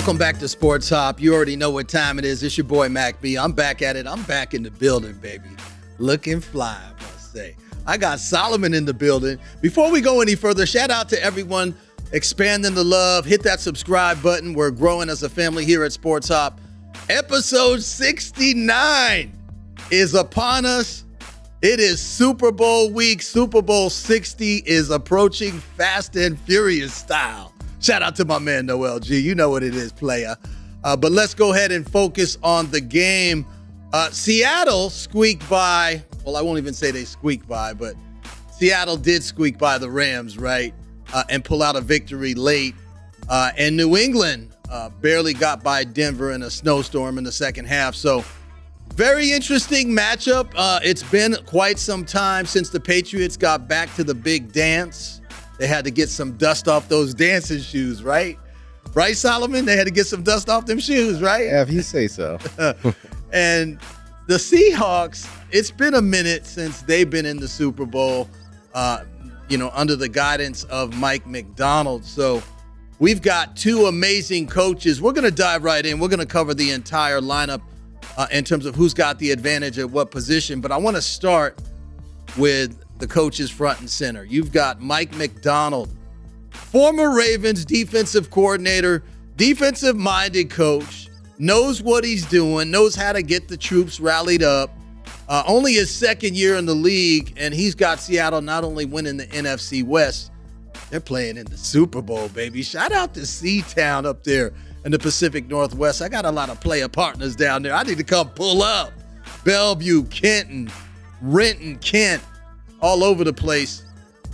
Welcome back to Sports Hop. You already know what time it is. It's your boy Mack B. I'm back at it. I'm back in the building, baby. Looking fly, I must say. I got Solomon in the building. Before we go any further, shout out to everyone expanding the love. Hit that subscribe button. We're growing as a family here at Sports Hop. Episode 69 is upon us. It is Super Bowl week. Super Bowl 60 is approaching fast and furious style. Shout out to my man, Noel G. You know what it is, player. But let's go ahead and focus on the game. Seattle squeaked by, well, I won't even say they squeaked by, but Seattle did squeak by the Rams, right? And pull out a victory late. And New England barely got by Denver in a snowstorm in the second half. So very interesting matchup. It's been quite some time since the Patriots got back to the big dance. They had to get some dust off those dancing shoes, right? Right, Solomon? They had to get some dust off them shoes, right? Yeah, if you say so. And the Seahawks, it's been a minute since they've been in the Super Bowl, under the guidance of Mike Macdonald. So we've got two amazing coaches. We're going to dive right in. We're going to cover the entire lineup in terms of who's got the advantage at what position. But I want to start with the coaches front and center. You've got Mike Macdonald, former Ravens defensive coordinator, defensive-minded coach, knows what he's doing, knows how to get the troops rallied up. Only his second year in the league, and he's got Seattle not only winning the NFC West, they're playing in the Super Bowl, baby. Shout out to C-Town up there in the Pacific Northwest. I got a lot of player partners down there. I need to come pull up. Bellevue, Kenton, Renton, Kent, all over the place.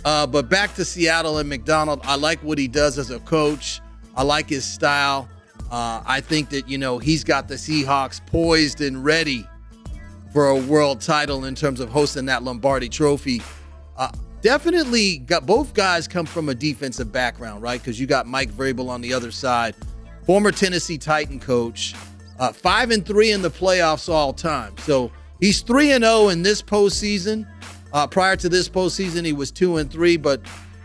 But back to Seattle and Macdonald. I like what he does as a coach. I like his style. I think that, he's got the Seahawks poised and ready for a world title in terms of hosting that Lombardi Trophy. Definitely got both guys come from a defensive background, right? Because you got Mike Vrabel on the other side, former Tennessee Titan coach, 5-3 in the playoffs all time. So he's 3-0 in this postseason. Prior to this postseason, he was 2-3, but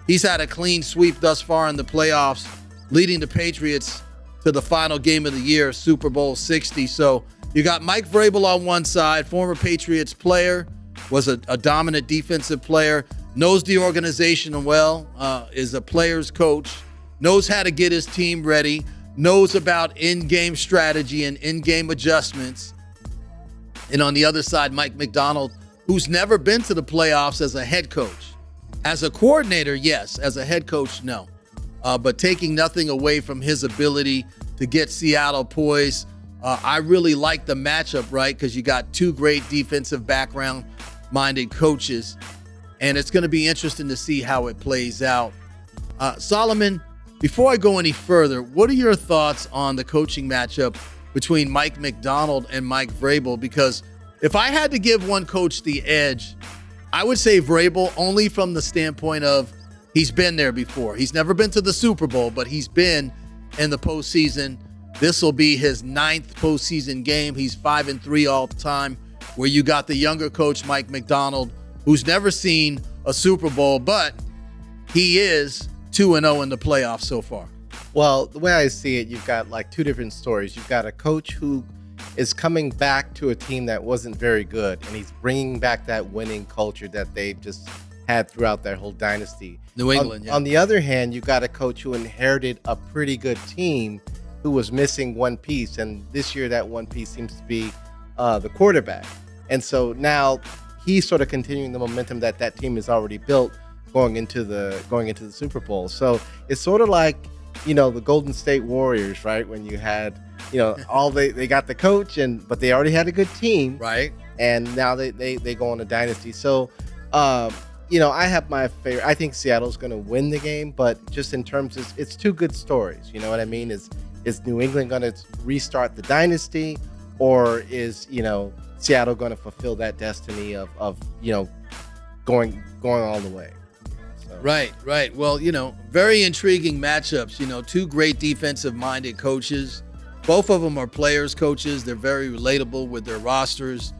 he's had a clean sweep thus far in the playoffs, leading the Patriots to the final game of the year, Super Bowl 60. So you got Mike Vrabel on one side, former Patriots player, was a dominant defensive player, knows the organization well, is a player's coach, knows how to get his team ready, knows about in-game strategy and in-game adjustments. And on the other side, Mike Macdonald, who's never been to the playoffs as a head coach. As a coordinator, yes. As a head coach, no. But taking nothing away from his ability to get Seattle poised. I really like the matchup, right? Because you got two great defensive background-minded coaches. And it's going to be interesting to see how it plays out. Solomon, before I go any further, what are your thoughts on the coaching matchup between Mike Macdonald and Mike Vrabel? Because if I had to give one coach the edge, I would say Vrabel, only from the standpoint of he's been there before. He's never been to the Super Bowl, but he's been in the postseason. This will be his 9th postseason game. He's 5-3 all the time, where you got the younger coach, Mike Macdonald, who's never seen a Super Bowl, but he is 2-0 in the playoffs so far. Well, the way I see it, you've got like two different stories. You've got a coach who is coming back to a team that wasn't very good, and he's bringing back that winning culture that they've just had throughout their whole dynasty. New England, yeah. On the other hand, you got a coach who inherited a pretty good team who was missing one piece, and this year that one piece seems to be the quarterback. And so now he's sort of continuing the momentum that team has already built going into the Super Bowl. So it's sort of like, the Golden State Warriors, right? When you had they got the coach, but they already had a good team, right? And now they go on a dynasty. So, I have my favorite. I think Seattle's going to win the game, but just in terms of it's two good stories. You know what I mean? Is New England going to restart the dynasty, or is Seattle going to fulfill that destiny of going all the way? So. Right. Well, very intriguing matchups. Two great defensive-minded coaches. Both of them are players, coaches. They're very relatable with their rosters.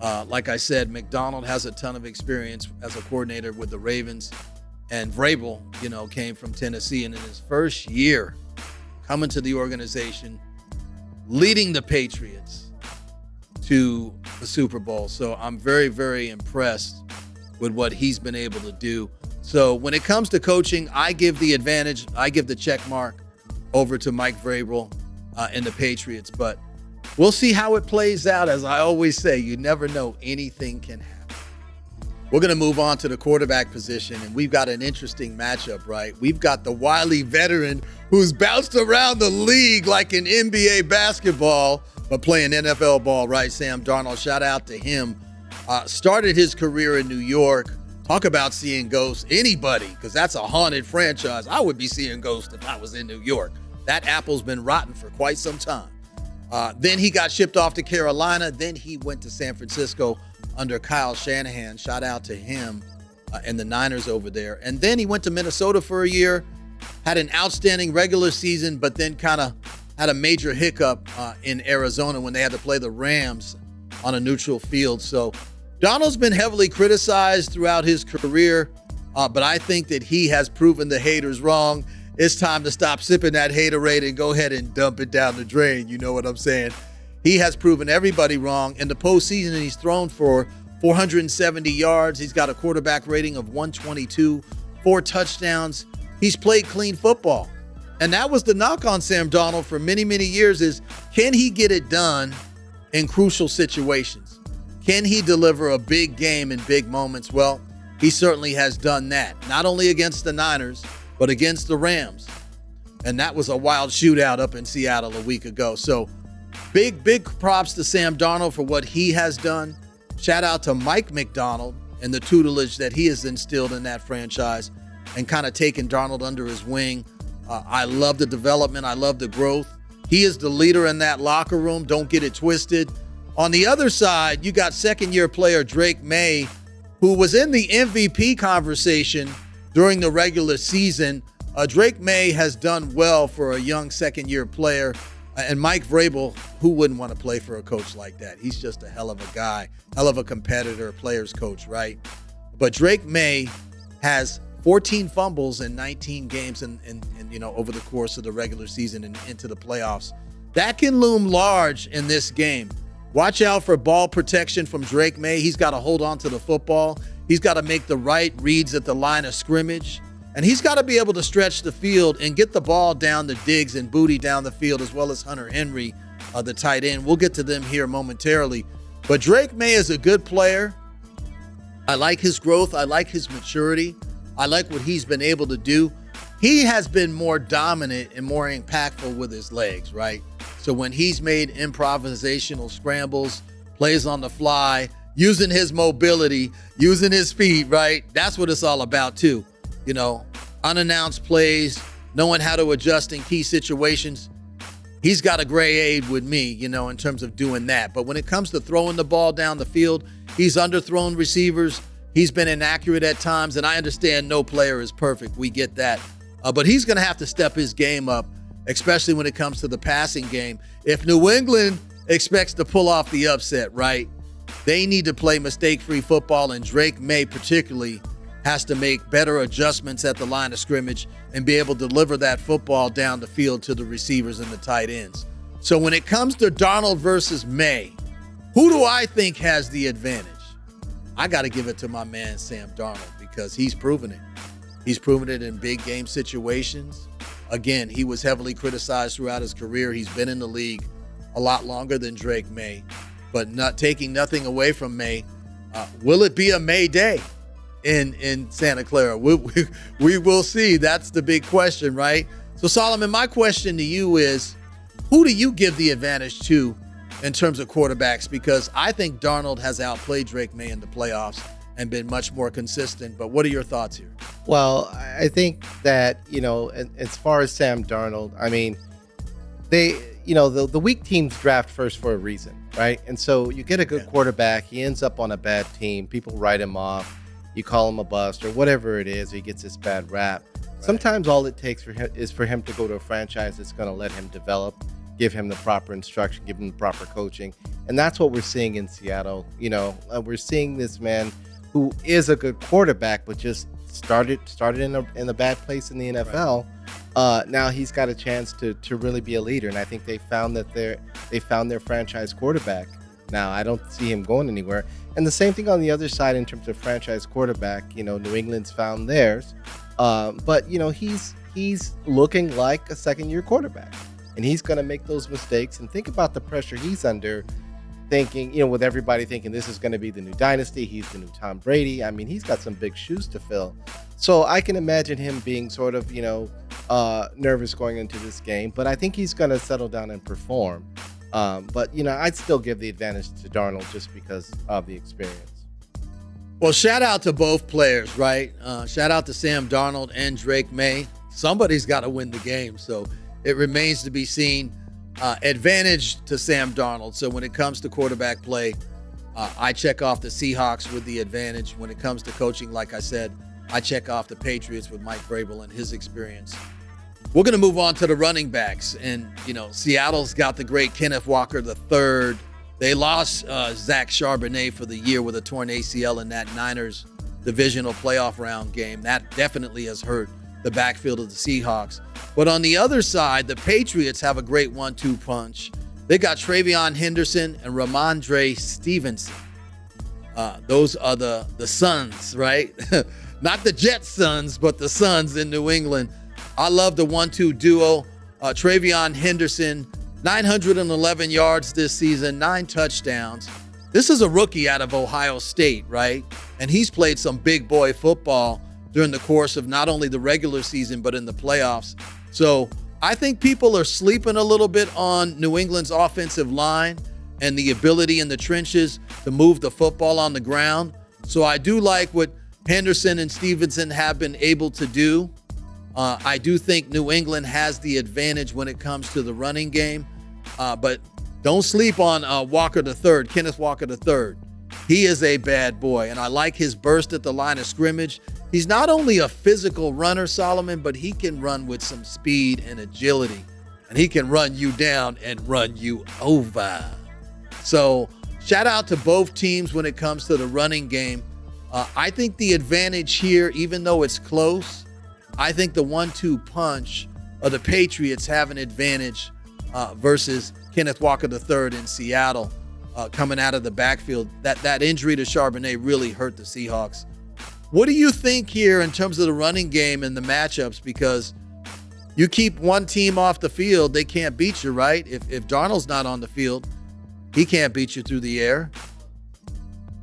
Like I said, Macdonald has a ton of experience as a coordinator with the Ravens. And Vrabel, came from Tennessee. And in his first year coming to the organization, leading the Patriots to the Super Bowl. So I'm very, very impressed with what he's been able to do. So when it comes to coaching, I give the advantage, I give the check mark over to Mike Vrabel and the Patriots. But we'll see how it plays out. As I always say, you never know. Anything can happen. We're going to move on to the quarterback position, and we've got an interesting matchup, right? We've got the wily veteran who's bounced around the league like an NBA basketball, but playing NFL ball, right? Sam Darnold, shout out to him. Started his career in New York. Talk about seeing ghosts. Anybody, because that's a haunted franchise. I would be seeing ghosts if I was in New York. That apple's been rotten for quite some time. Then he got shipped off to Carolina. Then he went to San Francisco under Kyle Shanahan. Shout out to him and the Niners over there. And then he went to Minnesota for a year, had an outstanding regular season, but then kind of had a major hiccup in Arizona when they had to play the Rams on a neutral field. So Donald's been heavily criticized throughout his career, but I think that he has proven the haters wrong. It's time to stop sipping that haterade and go ahead and dump it down the drain. You know what I'm saying? He has proven everybody wrong. In the postseason, he's thrown for 470 yards. He's got a quarterback rating of 122, 4 touchdowns. He's played clean football. And that was the knock on Sam Darnold for many, many years is, can he get it done in crucial situations? Can he deliver a big game in big moments? Well, he certainly has done that, not only against the Niners, but against the Rams. And that was a wild shootout up in Seattle a week ago. So big props to Sam Darnold for what he has done. Shout out to Mike Macdonald and the tutelage that he has instilled in that franchise and kind of taken Darnold under his wing. I love the development. I love the growth. He is the leader in that locker room. Don't get it twisted. On the other side, you got second-year player Drake May, who was in the MVP conversation during the regular season. Drake May has done well for a young second-year player. And Mike Vrabel, who wouldn't want to play for a coach like that? He's just a hell of a guy, hell of a competitor, players coach, right? But Drake May has 14 fumbles in 19 games and over the course of the regular season and into the playoffs. That can loom large in this game. Watch out for ball protection from Drake May. He's got to hold on to the football. He's got to make the right reads at the line of scrimmage. And he's got to be able to stretch the field and get the ball down to Diggs and Booty down the field, as well as Hunter Henry, the tight end. We'll get to them here momentarily. But Drake May is a good player. I like his growth. I like his maturity. I like what he's been able to do. He has been more dominant and more impactful with his legs, right? So when he's made improvisational scrambles, plays on the fly, using his mobility, using his feet, right? That's what it's all about too. Unannounced plays, knowing how to adjust in key situations. He's got a gray aid with me, in terms of doing that. But when it comes to throwing the ball down the field, he's underthrown receivers. He's been inaccurate at times, and I understand no player is perfect. We get that. But he's going to have to step his game up, especially when it comes to the passing game. If New England expects to pull off the upset, right, they need to play mistake-free football, and Drake May particularly has to make better adjustments at the line of scrimmage and be able to deliver that football down the field to the receivers and the tight ends. So when it comes to Darnold versus May, who do I think has the advantage? I got to give it to my man, Sam Darnold, because he's proven it. He's proven it in big game situations. Again, he was heavily criticized throughout his career. He's been in the league a lot longer than Drake May, but not taking nothing away from May. Will it be a May day in Santa Clara? We will see. That's the big question, right? So, Solomon, my question to you is, who do you give the advantage to in terms of quarterbacks? Because I think Darnold has outplayed Drake May in the playoffs and been much more consistent. But what are your thoughts here? Well, I think that, as far as Sam Darnold, I mean, the weak teams draft first for a reason, right? And so you get a good quarterback, he ends up on a bad team, people write him off, you call him a bust or whatever it is, he gets this bad rap. Right. Sometimes all it takes is for him to go to a franchise that's going to let him develop, give him the proper instruction, give him the proper coaching. And that's what we're seeing in Seattle. We're seeing this man who is a good quarterback, but just started in a bad place in the NFL. Right. now he's got a chance to really be a leader, and I think they found their franchise quarterback. Now I don't see him going anywhere. And the same thing on the other side in terms of franchise quarterback. New England's found theirs, but he's looking like a second-year quarterback, and he's going to make those mistakes. And think about the pressure he's under, thinking, with everybody thinking this is going to be the new dynasty. He's the new Tom Brady. I mean, he's got some big shoes to fill. So I can imagine him being sort of, nervous going into this game, but I think he's going to settle down and perform. But I'd still give the advantage to Darnold just because of the experience. Well, shout out to both players, right? Shout out to Sam Darnold and Drake May. Somebody's got to win the game, so it remains to be seen. Advantage to Sam Darnold. So when it comes to quarterback play, I check off the Seahawks with the advantage. When it comes to coaching, like I said, I check off the Patriots with Mike Vrabel and his experience. We're going to move on to the running backs. And, Seattle's got the great Kenneth Walker III. They lost Zach Charbonnet for the year with a torn ACL in that Niners divisional playoff round game. That definitely has hurt the backfield of the Seahawks. But on the other side, the Patriots have a great 1-2 punch. They got Travion Henderson and Ramondre Stevenson. Those are the Suns, right? Not the Jets Suns, but the Suns in New England. I love the 1-2 duo. Travion Henderson, 911 yards this season, 9 touchdowns. This is a rookie out of Ohio State, right? And he's played some big boy football during the course of not only the regular season, but in the playoffs. So I think people are sleeping a little bit on New England's offensive line and the ability in the trenches to move the football on the ground. So I do like what Henderson and Stevenson have been able to do. I do think New England has the advantage when it comes to the running game. But don't sleep on Walker III, Kenneth Walker III. He is a bad boy, and I like his burst at the line of scrimmage. He's not only a physical runner, Solomon, but he can run with some speed and agility, and he can run you down and run you over. So shout out to both teams when it comes to the running game. I think the advantage here, even though it's close, I think the 1-2 punch of the Patriots have an advantage versus Kenneth Walker III in Seattle coming out of the backfield. That injury to Charbonnet really hurt the Seahawks. What do you think here in terms of the running game and the matchups? Because you keep one team off the field, they can't beat you, right? If Darnold's not on the field, he can't beat you through the air.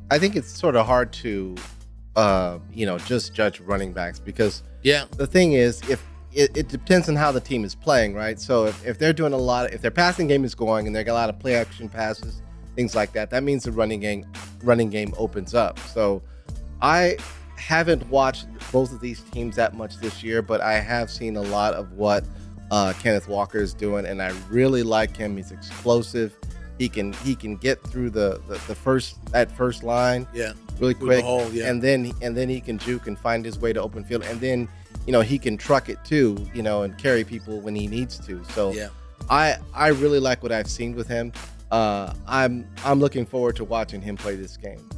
I think it's sort of hard to, just judge running backs because the thing is, if it depends on how the team is playing, right? So if they're doing if their passing game is going and they got a lot of play action passes, things like that, that means the running game opens up. So I haven't watched both of these teams that much this year, but I have seen a lot of what Kenneth Walker is doing, and I really like him. He's explosive. He can get through the first line really quick, and then he can juke and find his way to open field, and then he can truck it too, and carry people when he needs to. So I really like what I've seen with him. I'm looking forward to watching him play this game.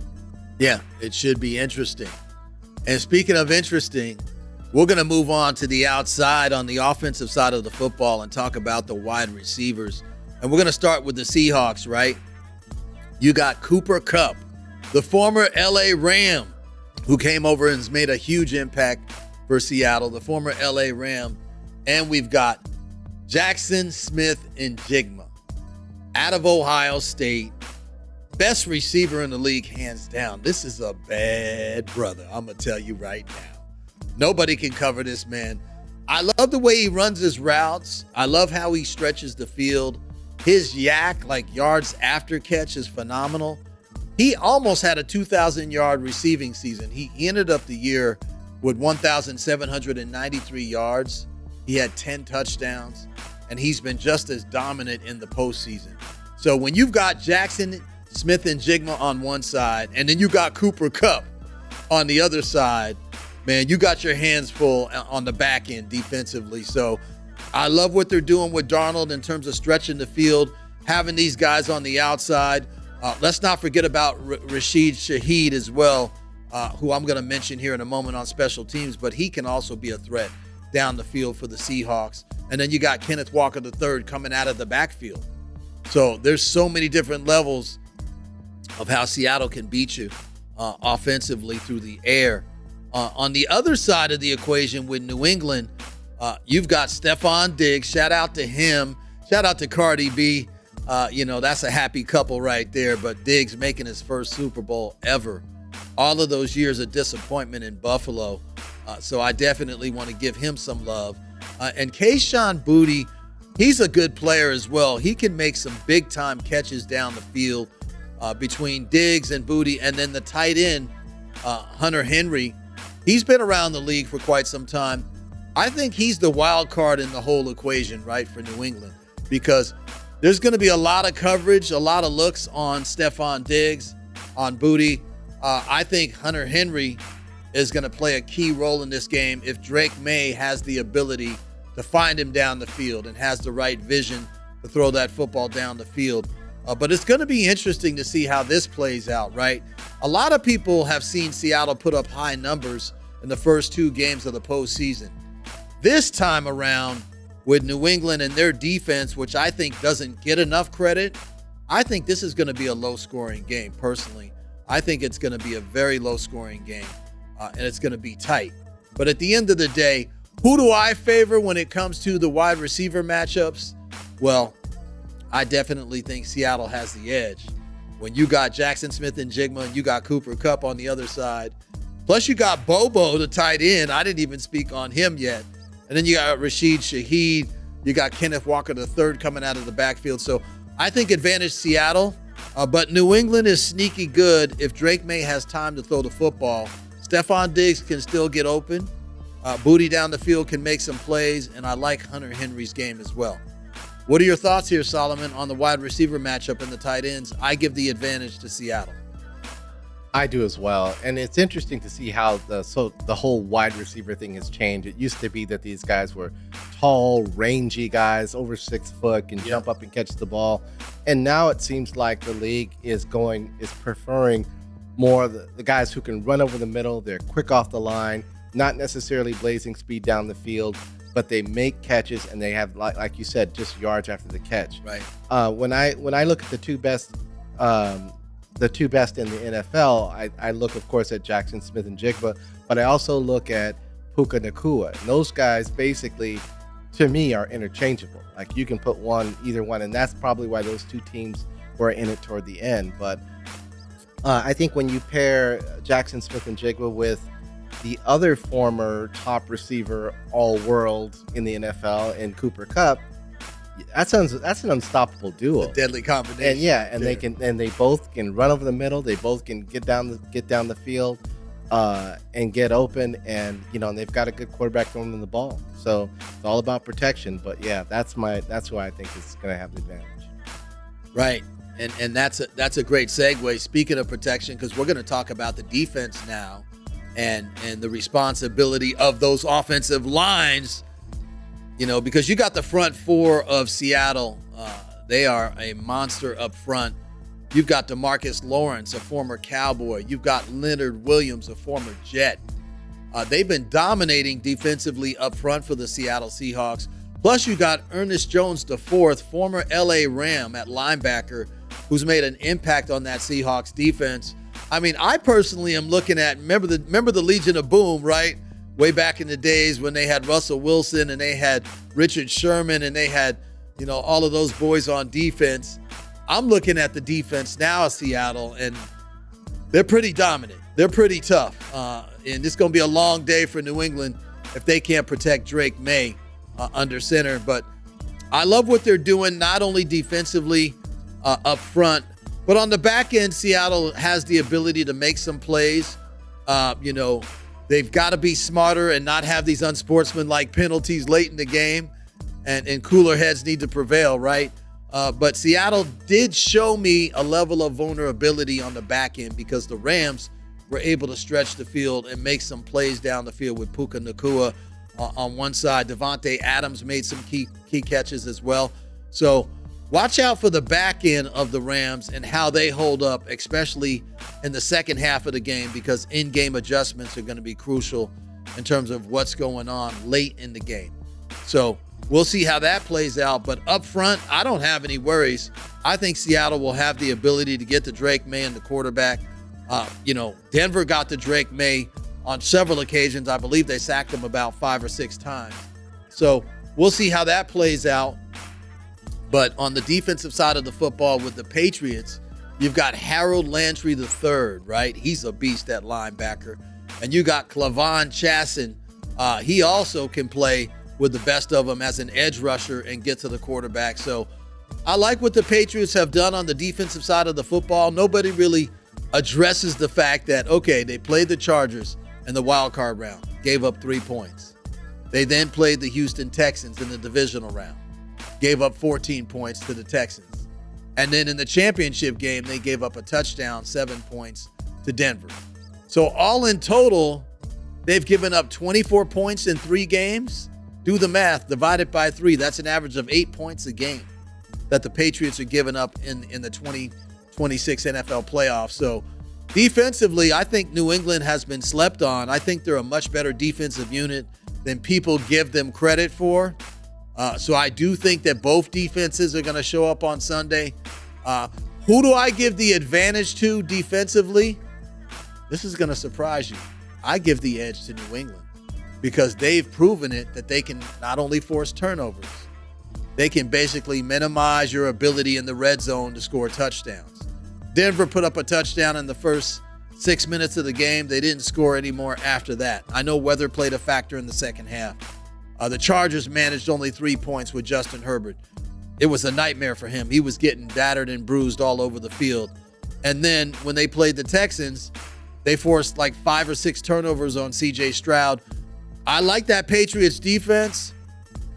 Yeah, it should be interesting. And speaking of interesting, we're going to move on to the outside on the offensive side of the football and talk about the wide receivers. And we're going to start with the Seahawks, right? You got Cooper Kupp, the former LA Ram, who came over and has made a huge impact for Seattle, the former LA Ram. And we've got Jackson Smith-Njigba out of Ohio State. Best receiver in the league, hands down. This is a bad brother, I'm going to tell you right now. Nobody can cover this man. I love the way he runs his routes. I love how he stretches the field. His yak, like yards after catch, is phenomenal. He almost had a 2,000-yard receiving season. He ended up the year with 1,793 yards. He had 10 touchdowns, and he's been just as dominant in the postseason. So when you've got Jackson Smith-Njigba on one side, and then you got Cooper Kupp on the other side, man, you got your hands full on the back end defensively. So I love what they're doing with Darnold in terms of stretching the field, having these guys on the outside. Let's not forget about Rashid Shaheed as well, who I'm going to mention here in a moment on special teams, but he can also be a threat down the field for the Seahawks. And then you got Kenneth Walker III coming out of the backfield. So there's so many different levels of how Seattle can beat you offensively through the air. On the other side of the equation with New England, you've got Stephon Diggs. Shout out to him. Shout out to Cardi B. That's a happy couple right there. But Diggs making his first Super Bowl ever. All of those years of disappointment in Buffalo. So I definitely want to give him some love. And Kayshon Boutte, he's a good player as well. He can make some big-time catches down the field between Diggs and Boutte. And then the tight end, Hunter Henry, he's been around the league for quite some time. I think he's the wild card in the whole equation, right, for New England, because there's going to be a lot of coverage, a lot of looks on Stephon Diggs, on Boutte. I think Hunter Henry is going to play a key role in this game if Drake May has the ability to find him down the field and has the right vision to throw that football down the field. But it's going to be interesting to see how this plays out, right? A lot of people have seen Seattle put up high numbers in the first 2 games of the postseason. This time around, with New England and their defense, which I think doesn't get enough credit, I think this is going to be a low-scoring game, personally. I think it's going to be a very low-scoring game, and it's going to be tight. But at the end of the day, who do I favor when it comes to the wide receiver matchups? Well, I definitely think Seattle has the edge. When you got Jackson Smith-Njigba and you got Cooper Kupp on the other side, plus you got Bobo, the tight end. I didn't even speak on him yet. And then you got Rashid Shaheed. You got Kenneth Walker III coming out of the backfield. So I think advantage Seattle. But New England is sneaky good if Drake May has time to throw the football. Stephon Diggs can still get open. Boutte down the field can make some plays. And I like Hunter Henry's game as well. What are your thoughts here, Solomon, on the wide receiver matchup and the tight ends? I give the advantage to Seattle. I do as well. And it's interesting to see how the whole wide receiver thing has changed. It used to be that these guys were tall, rangy guys, over 6 foot, can jump up and catch the ball. And now it seems like the league is preferring more the guys who can run over the middle. They're quick off the line, not necessarily blazing speed down the field, but they make catches and they have, like you said, just yards after the catch. Right. When I look at the two best in the NFL, I look, of course, at Jackson Smith-Njigba, but I also look at Puka Nacua. And those guys basically, to me, are interchangeable. Like you can put either one, and that's probably why those 2 teams were in it toward the end. But I think when you pair Jackson Smith-Njigba with the other former top receiver all-world in the NFL and Cooper Kupp, that's an unstoppable duo. It's a deadly combination. And they both can run over the middle. They both can get down the field and get open. And they've got a good quarterback throwing them the ball. So it's all about protection. But yeah, that's who I think is going to have the advantage. Right, and that's a great segue. Speaking of protection, because we're going to talk about the defense now, and the responsibility of those offensive lines. Because you got the front 4 of Seattle. They are a monster up front. You've got DeMarcus Lawrence, a former Cowboy. You've got Leonard Williams, a former Jet. They've been dominating defensively up front for the Seattle Seahawks. Plus, you got Ernest Jones IV, former LA Ram at linebacker, who's made an impact on that Seahawks defense. I mean, I personally am looking at, remember the Legion of Boom, right? Way back in the days when they had Russell Wilson and they had Richard Sherman and they had, all of those boys on defense. I'm looking at the defense now of Seattle, and they're pretty dominant. They're pretty tough. And it's going to be a long day for New England if they can't protect Drake May under center. But I love what they're doing, not only defensively up front, but on the back end, Seattle has the ability to make some plays. They've got to be smarter and not have these unsportsmanlike penalties late in the game, and cooler heads need to prevail, right? But Seattle did show me a level of vulnerability on the back end because the Rams were able to stretch the field and make some plays down the field with Puka Nacua on one side. Devontae Adams made some key catches as well. So watch out for the back end of the Rams and how they hold up, especially in the second half of the game, because in-game adjustments are going to be crucial in terms of what's going on late in the game. So we'll see how that plays out. But up front, I don't have any worries. I think Seattle will have the ability to get to Drake May and the quarterback. Denver got to Drake May on several occasions. I believe they sacked him about 5 or 6 times. So we'll see how that plays out. But on the defensive side of the football with the Patriots, you've got Harold Landry III, right? He's a beast at linebacker. And you got Clavon Chasson. He also can play with the best of them as an edge rusher and get to the quarterback. So I like what the Patriots have done on the defensive side of the football. Nobody really addresses the fact that, okay, they played the Chargers in the wild card round, gave up 3 points. They then played the Houston Texans in the divisional round, gave up 14 points to the Texans. And then in the championship game, they gave up a touchdown, 7 points to Denver. So all in total, they've given up 24 points in 3 games. Do the math, divide it by 3. That's an average of 8 points a game that the Patriots are giving up in the 2026 NFL playoffs. So defensively, I think New England has been slept on. I think they're a much better defensive unit than people give them credit for. So I do think that both defenses are going to show up on Sunday. Who do I give the advantage to defensively? This is going to surprise you. I give the edge to New England because they've proven it that they can not only force turnovers, they can basically minimize your ability in the red zone to score touchdowns. Denver put up a touchdown in the first 6 minutes of the game. They didn't score anymore after that. I know weather played a factor in the second half. The Chargers managed only 3 points with Justin Herbert. It was a nightmare for him. He was getting battered and bruised all over the field. And then when they played the Texans, they forced like 5 or 6 turnovers on C.J. Stroud. I like that Patriots defense.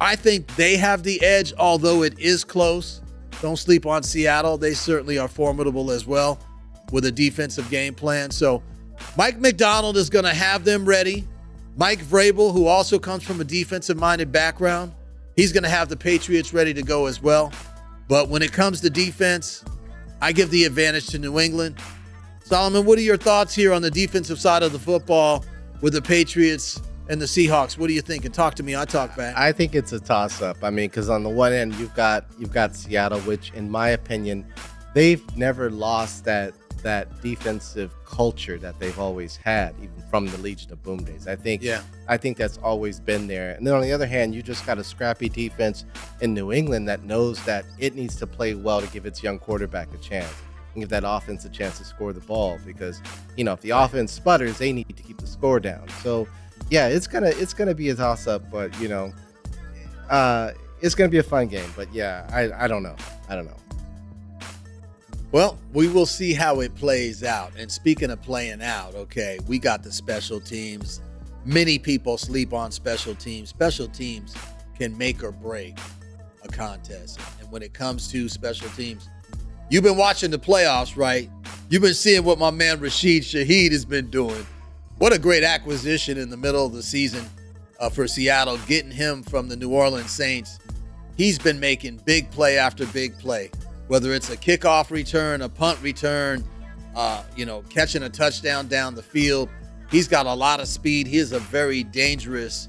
I think they have the edge, although it is close. Don't sleep on Seattle. They certainly are formidable as well with a defensive game plan. So Mike Macdonald is going to have them ready. Mike Vrabel, who also comes from a defensive-minded background, he's going to have the Patriots ready to go as well. But when it comes to defense, I give the advantage to New England. Solomon, what are your thoughts here on the defensive side of the football with the Patriots and the Seahawks? What are you thinking? Talk to me. I talk back. I think it's a toss-up. I mean, because on the one end, you've got Seattle, which, in my opinion, they've never lost that defensive culture that they've always had, even from the Legion of Boom days. I think that's always been there. And then on the other hand, you just got a scrappy defense in New England that knows that it needs to play well to give its young quarterback a chance and give that offense a chance to score the ball, because if the offense sputters, they need to keep the score down. So yeah, it's gonna be a toss-up, but it's gonna be a fun game. But yeah, I don't know. Well, we will see how it plays out. And speaking of playing out, okay, we got the special teams. Many people sleep on special teams. Special teams can make or break a contest. And when it comes to special teams, you've been watching the playoffs, right? You've been seeing what my man Rashid Shaheed has been doing. What a great acquisition in the middle of the season for Seattle, getting him from the New Orleans Saints. He's been making big play after big play. Whether it's a kickoff return, a punt return, catching a touchdown down the field. He's got a lot of speed. He is a very dangerous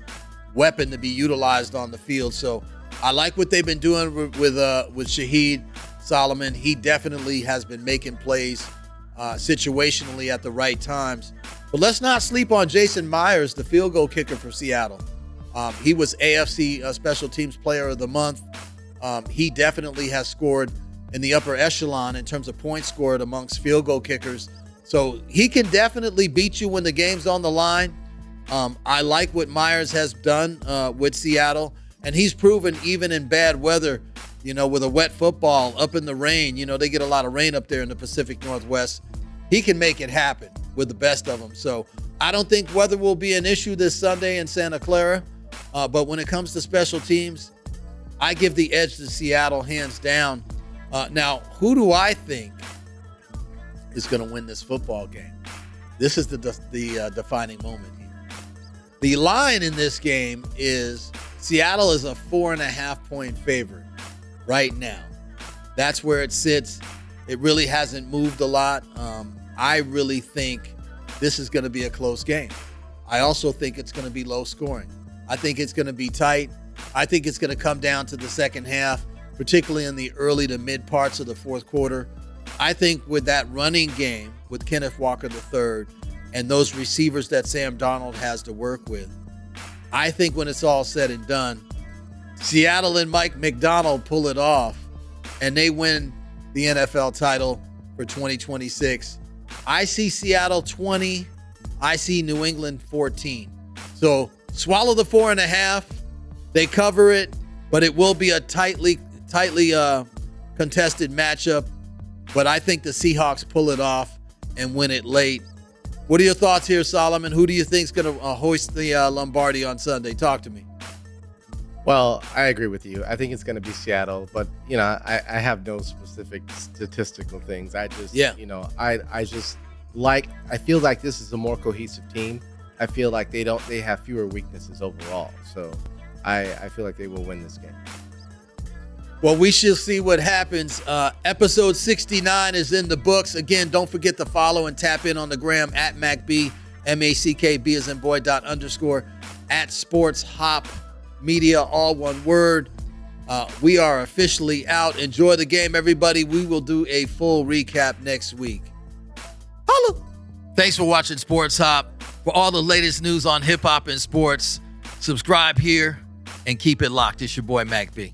weapon to be utilized on the field. So I like what they've been doing with Shaheed Solomon. He definitely has been making plays situationally at the right times. But let's not sleep on Jason Myers, the field goal kicker for Seattle. He was AFC Special Teams Player of the Month. He definitely has scored in the upper echelon in terms of points scored amongst field goal kickers. So he can definitely beat you when the game's on the line. I like what Myers has done with Seattle, and he's proven even in bad weather, with a wet football up in the rain, they get a lot of rain up there in the Pacific Northwest. He can make it happen with the best of them. So I don't think weather will be an issue this Sunday in Santa Clara. But when it comes to special teams, I give the edge to Seattle hands down. Now, who do I think is going to win this football game? This is the defining moment here. The line in this game is Seattle is a 4.5-point favorite right now. That's where it sits. It really hasn't moved a lot. I really think this is going to be a close game. I also think it's going to be low scoring. I think it's going to be tight. I think it's going to come down to the second half, particularly in the early to mid parts of the fourth quarter. I think with that running game with Kenneth Walker III and those receivers that Sam Darnold has to work with, I think when it's all said and done, Seattle and Mike Macdonald pull it off and they win the NFL title for 2026. I see Seattle 20. I see New England 14. So swallow the 4.5. They cover it, but it will be a tightly contested matchup. But I think the Seahawks pull it off and win it late. What are your thoughts here, Solomon? Who do you think is going to hoist the Lombardi on Sunday? Talk to me. Well, I agree with you. I think it's going to be Seattle, but I have no specific statistical things. I just, I feel like this is a more cohesive team. I feel like they have fewer weaknesses overall. So I feel like they will win this game. Well, we shall see what happens. Episode 69 is in the books. Again, don't forget to follow and tap in on the gram at Mack B, MACKB as in boy _ at Sports Hop Media, all one word. We are officially out. Enjoy the game, everybody. We will do a full recap next week. Holla! Thanks for watching Sports Hop. For all the latest news on hip hop and sports, subscribe here and keep it locked. It's your boy Mack B.